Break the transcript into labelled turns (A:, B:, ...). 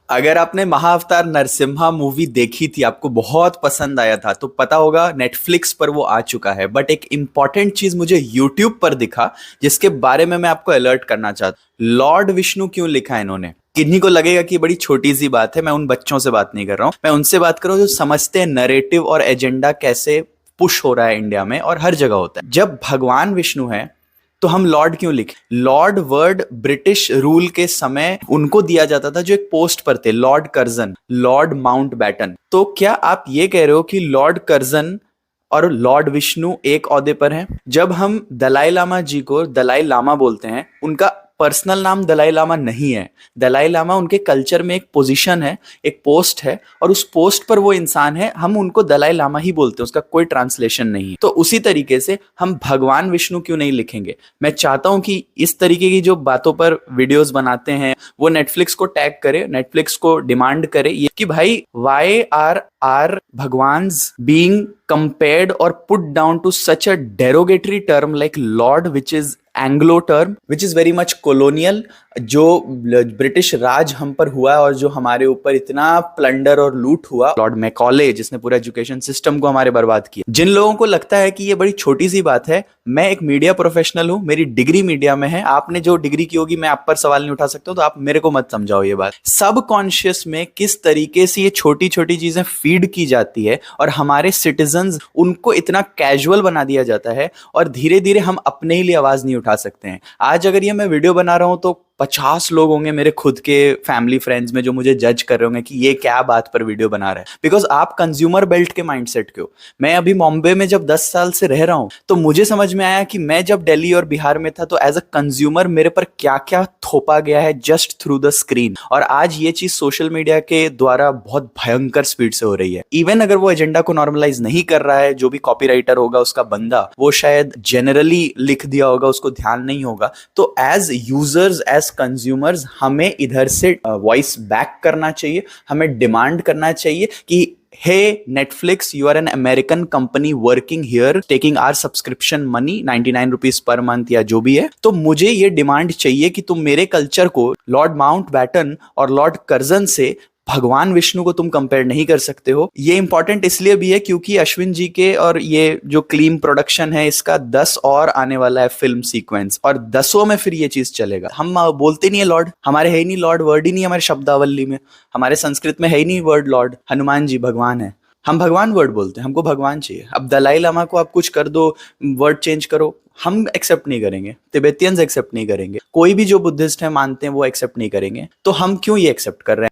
A: अगर आपने महाअवतार नरसिम्हा मूवी देखी थी, आपको बहुत पसंद आया था, तो पता होगा नेटफ्लिक्स पर वो आ चुका है। बट एक इंपॉर्टेंट चीज मुझे यूट्यूब पर दिखा, जिसके बारे में मैं आपको अलर्ट करना चाहता हूँ। लॉर्ड विष्णु क्यों लिखा है इन्होंने? किन्हीं को लगेगा कि बड़ी छोटी सी बात है, मैं उन बच्चों से बात नहीं कर रहा हूं, मैं उनसे बात कर रहा हूं जो समझते हैं नरेटिव और एजेंडा कैसे पुश हो रहा है इंडिया में और हर जगह होता है। जब भगवान विष्णु है तो हम लॉर्ड क्यों लिखे? लॉर्ड वर्ड ब्रिटिश रूल के समय उनको दिया जाता था, जो एक पोस्ट पर थे, lord Curzon, lord Mountbatten. तो क्या आप ये कह रहे हो कि लॉर्ड कर्जन और लॉर्ड विष्णु एक ओहदे पर हैं? जब हम दलाई लामा जी को दलाई लामा बोलते हैं, उनका पर्सनल नाम दलाई लामा नहीं है। दलाई लामा उनके कल्चर में एक पोजीशन है, एक पोस्ट है, और उस पोस्ट पर वो इंसान है, हम उनको दलाई लामा ही बोलते हैं, उसका कोई ट्रांसलेशन नहीं है। तो उसी तरीके से हम भगवान विष्णु क्यों नहीं लिखेंगे? मैं चाहता हूं कि इस तरीके की जो बातों पर वीडियोस बनाते हैं वो नेटफ्लिक्स को टैग करे, नेटफ्लिक्स को डिमांड करे ये कि भाई वाई आर भगवान्स being compared or put down to such a derogatory term like lord, which is Anglo term, which is very much colonial, जो ब्रिटिश राज हम पर हुआ और जो हमारे ऊपर इतना प्लंडर और लूट हुआ। लॉर्ड मैकॉले जिसने पूरा एजुकेशन सिस्टम को हमारे बर्बाद किया। जिन लोगों को लगता है कि ये बड़ी छोटी सी बात है, मैं एक मीडिया प्रोफेशनल हूं, मेरी डिग्री मीडिया में है, आपने जो डिग्री की होगी मैं आप पर सवाल नहीं उठा सकता हूं, तो आप मेरे को मत समझाओ ये बात। सब कॉन्शियस में किस तरीके से ये छोटी छोटी चीजें फीड की जाती है और हमारे सिटीजन्स उनको इतना कैजुअल बना दिया जाता है, और धीरे धीरे हम अपने ही लिए आवाज नहीं उठा सकते हैं। आज अगर ये मैं वीडियो बना रहा हूं तो 50 लोग होंगे मेरे खुद के फैमिली फ्रेंड्स में जो मुझे जज कर रहे होंगे कि ये क्या बात पर वीडियो बना रहा है, बिकॉज आप कंज्यूमर बेल्ट के माइंडसेट के हो। मैं अभी बॉम्बे में जब 10 साल से रह रहा हूं तो मुझे समझ में आया कि मैं जब दिल्ली और बिहार में था तो एज अ कंज्यूमर मेरे पर क्या क्या थोपा गया है जस्ट थ्रू द स्क्रीन, और आज ये चीज सोशल मीडिया के द्वारा बहुत भयंकर स्पीड से हो रही है। इवन अगर वो एजेंडा को नॉर्मलाइज नहीं कर रहा है, जो भी कॉपीराइटर होगा उसका बंदा, वो शायद जेनरली लिख दिया होगा, उसको ध्यान नहीं होगा, तो एज यूजर्स, एज कंज्यूमर्स, हमें इधर से वॉइस बैक करना चाहिए, हमें डिमांड करना चाहिए कि Hey Netflix, you are an American company working here, taking our subscription money, 99 rupees per month या जो भी है। तो मुझे ये डिमांड चाहिए कि तुम मेरे कल्चर को लॉर्ड माउंट बैटन और लॉर्ड कर्जन से भगवान विष्णु को तुम कंपेयर नहीं कर सकते हो। ये इंपॉर्टेंट इसलिए भी है क्योंकि अश्विन जी के और ये जो क्लीम प्रोडक्शन है इसका 10 और आने वाला है फिल्म सीक्वेंस, और 10 में फिर ये चीज चलेगा। हम बोलते नहीं है लॉर्ड, हमारे है ही नहीं लॉर्ड, वर्ड ही नहीं हमारे शब्दावली में, हमारे संस्कृत में है ही नहीं वर्ड लॉर्ड। हनुमान जी भगवान है, हम भगवान वर्ड बोलते हैं, हमको भगवान चाहिए। अब दलाई लामा को आप कुछ कर दो, वर्ड चेंज करो, हम एक्सेप्ट नहीं करेंगे, तिब्बतियंस एक्सेप्ट नहीं करेंगे, कोई भी जो बुद्धिस्ट है मानते हैं वो एक्सेप्ट नहीं करेंगे, तो हम क्यों ये एक्सेप्ट कर रहे हैं?